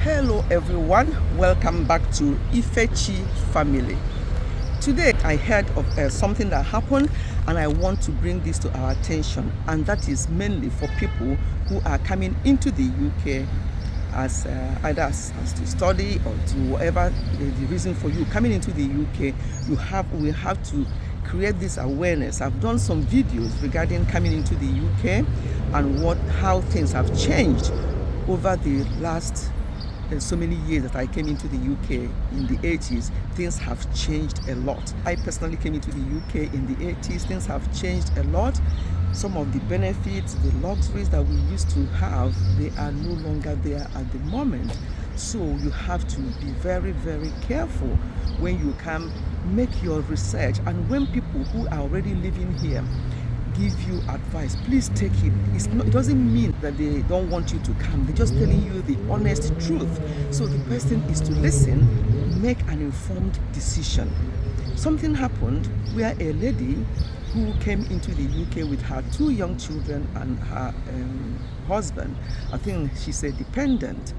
Hello everyone, welcome back to Ifechi family. Today I heard of something that happened and I want to bring this to our attention, and that is mainly for people who are coming into the UK as either as to study or to whatever the reason for you coming into the UK. We have to create this awareness. I've done some videos regarding coming into the UK and how things have changed over the last so many years that I came into the UK in the 80s. Things have changed a lot. I personally came into the UK in the 80s. Things have changed a lot. Some of the benefits, the luxuries that we used to have, they are no longer there at the moment. So you have to be very, very careful when you come, make your research, and when people who are already living here give you advice, please take it. It doesn't mean that they don't want you to come. They're just telling you the honest truth. So the person is to listen, make an informed decision. Something happened where a lady who came into the UK with her 2 young children and her husband, I think she's a dependent.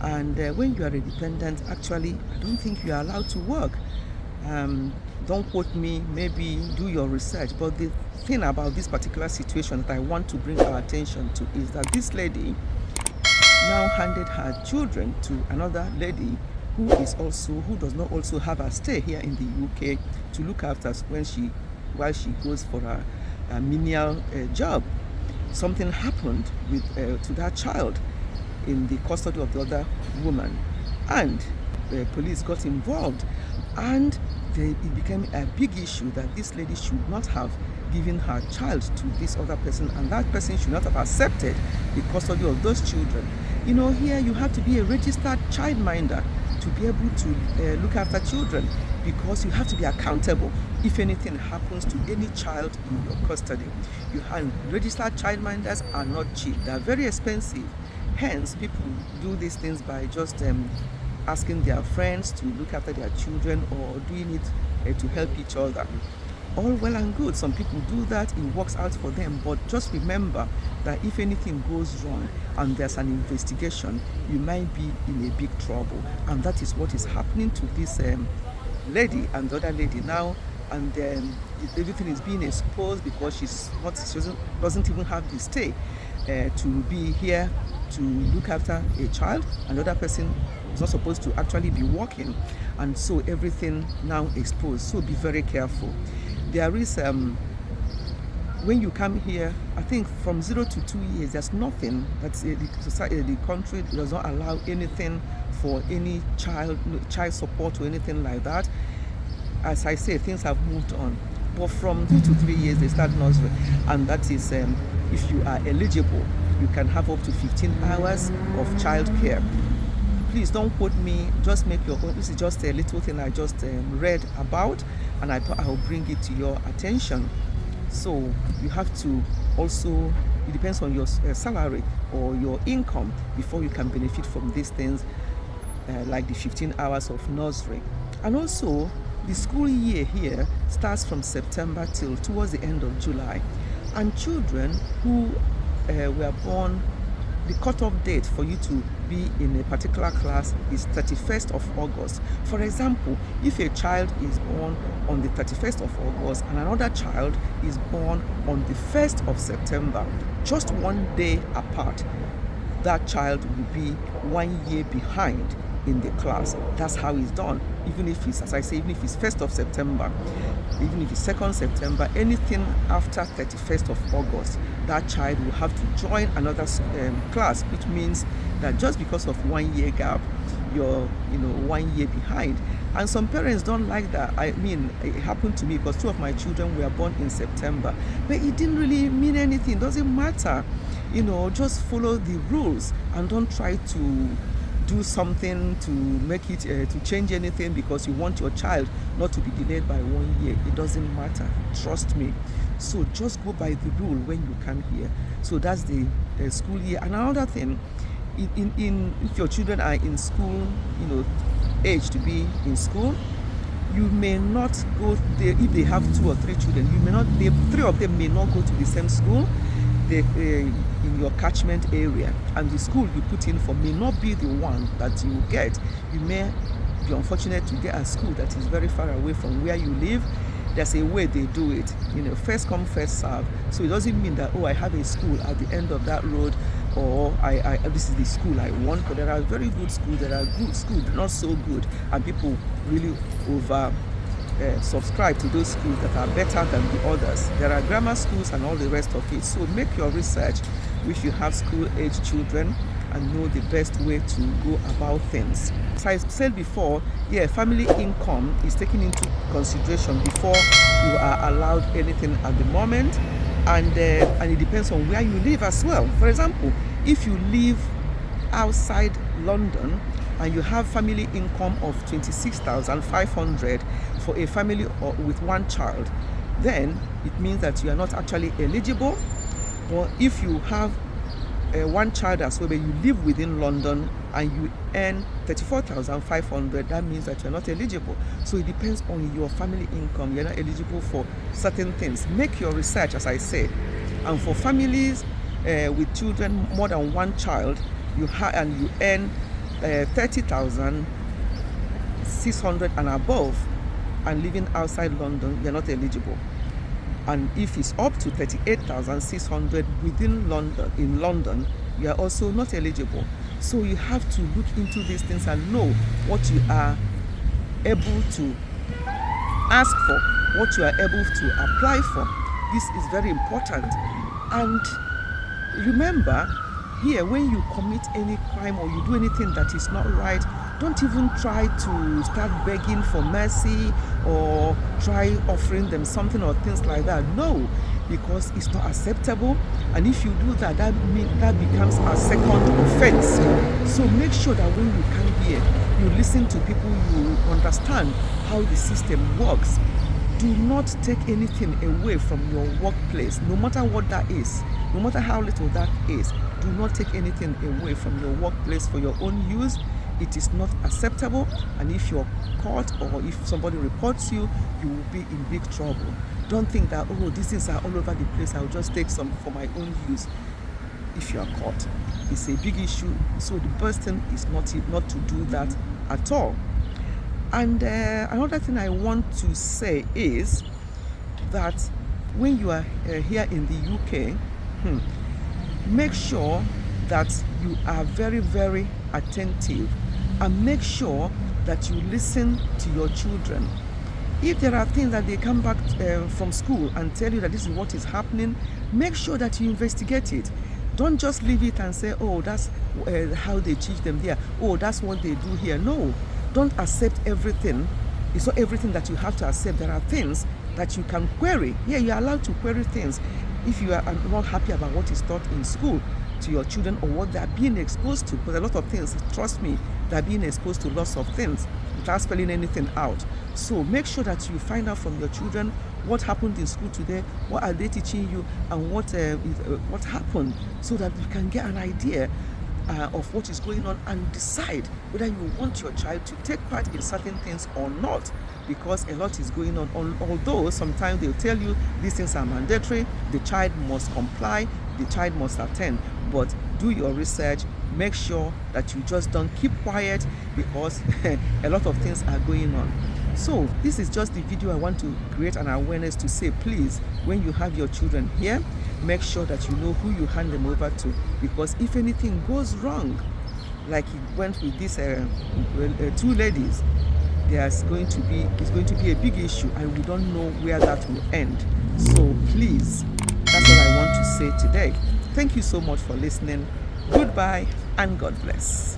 And when you are a dependent, actually, I don't think you are allowed to work. Don't quote me, maybe do your research. But the thing about this particular situation that I want to bring our attention to is that this lady now handed her children to another lady who does not also have a stay here in the UK to look after while she goes for a menial job. Something happened to that child in the custody of the other woman, and the police got involved, and it became a big issue that this lady should not have given her child to this other person, and that person should not have accepted the custody of those children. You know, here you have to be a registered childminder to be able to look after children, because you have to be accountable if anything happens to any child in your custody. Registered childminders are not cheap. They are very expensive. Hence, people do these things by just asking their friends to look after their children, or doing it to help each other. All well and good. Some people do that, it works out for them. But just remember that if anything goes wrong and there's an investigation, you might be in a big trouble. And that is what is happening to this lady and the other lady now. And everything is being exposed because she doesn't even have the stay to be here to look after a child. Another person is not supposed to actually be working, and so everything now exposed. So be very careful. There is when you come here, I think from 0 to 2 years, there's nothing that's the country does not allow anything for any child support or anything like that. As I say, things have moved on. But from 2 to 3 years, they start nursery, and that is if you are eligible, you can have up to 15 hours of childcare. Please don't quote me, just make your own. This is just a little thing I just read about, and I thought I will bring it to your attention. So you have to also, it depends on your salary or your income before you can benefit from these things, like the 15 hours of nursery. And also, the school year here starts from September till towards the end of July. And children who were born, the cutoff date for you to be in a particular class is 31st of August. For example, if a child is born on the 31st of August and another child is born on the 1st of September, just 1 day apart, that child will be 1 year behind in the class. That's how it's done. Even if it's, as I say, even if it's 1st of September, even if it's 2nd September, anything after 31st of August, that child will have to join another class, which means that just because of 1 year gap, you're 1 year behind. And some parents don't like that. I mean, it happened to me because 2 of my children were born in September, but it didn't really mean anything. It doesn't matter. Just follow the rules and don't try to do something to make it to change anything because you want your child not to be delayed by 1 year. It doesn't matter, trust me. So just go by the rule when you come here. So that's the school year. And another thing, if your children are in school, age to be in school, you may not go there. If they have 2 or 3 children, 3 of them may not go to the same school. in your catchment area, and the school you put in for may not be the one that you get. You may be unfortunate to get a school that is very far away from where you live. There's a way they do it, first come, first serve. So it doesn't mean that, I have a school at the end of that road, or this is the school I want. But there are very good schools, there are good schools, not so good, and people really over subscribe to those schools that are better than the others. There are grammar schools and all the rest of it. So make your research if you have school-age children and know the best way to go about things. As I said before, family income is taken into consideration before you are allowed anything at the moment, and it depends on where you live as well. For example, if you live outside London and you have family income of 26,500 for a family with one child, then it means that you are not actually eligible. But if you have one child as well, but you live within London and you earn 34,500, that means that you're not eligible. So it depends on your family income. You're not eligible for certain things. Make your research, as I said. And for families with children, more than one child, you earn 30,600 and above, and living outside London, you're not eligible. And if it's up to 38,600 within London, you are also not eligible. So you have to look into these things and know what you are able to ask for, what you are able to apply for. This is very important. And remember, here, when you commit any crime or you do anything that is not right, don't even try to start begging for mercy or try offering them something or things like that. No, because it's not acceptable. And if you do that, that becomes a second offense. So make sure that when you come here, you listen to people, you understand how the system works. Do not take anything away from your workplace, no matter what that is, no matter how little that is. Do not take anything away from your workplace for your own use. It is not acceptable, and if you're caught or if somebody reports you, you will be in big trouble. Don't think that, these things are all over the place, I'll just take some for my own use. If you are caught, it's a big issue. So the best thing is not to do that at all. And another thing I want to say is that when you are here in the UK, make sure that you are very, very attentive, and make sure that you listen to your children. If there are things that they come back from school and tell you that this is what is happening, make sure that you investigate it. Don't just leave it and say, that's how they teach them there. That's what they do here. No, don't accept everything. It's not everything that you have to accept. There are things that you can query. You're allowed to query things. If you are not happy about what is taught in school to your children or what they are being exposed to, because a lot of things, trust me, they are being exposed to lots of things without spelling anything out. So make sure that you find out from your children what happened in school today, what are they teaching you, and what happened, so that you can get an idea of what is going on and decide whether you want your child to take part in certain things or not, because a lot is going on. Although sometimes they'll tell you these things are mandatory, the child must comply, the child must attend. But do your research, make sure that you just don't keep quiet, because a lot of things are going on. So this is just the video I want to create an awareness to say, please, when you have your children here, make sure that you know who you hand them over to, because if anything goes wrong, like it went with these two ladies, it's going to be a big issue, and we don't know where that will end. So please, that's what I want to say today. Thank you so much for listening. Goodbye and God bless.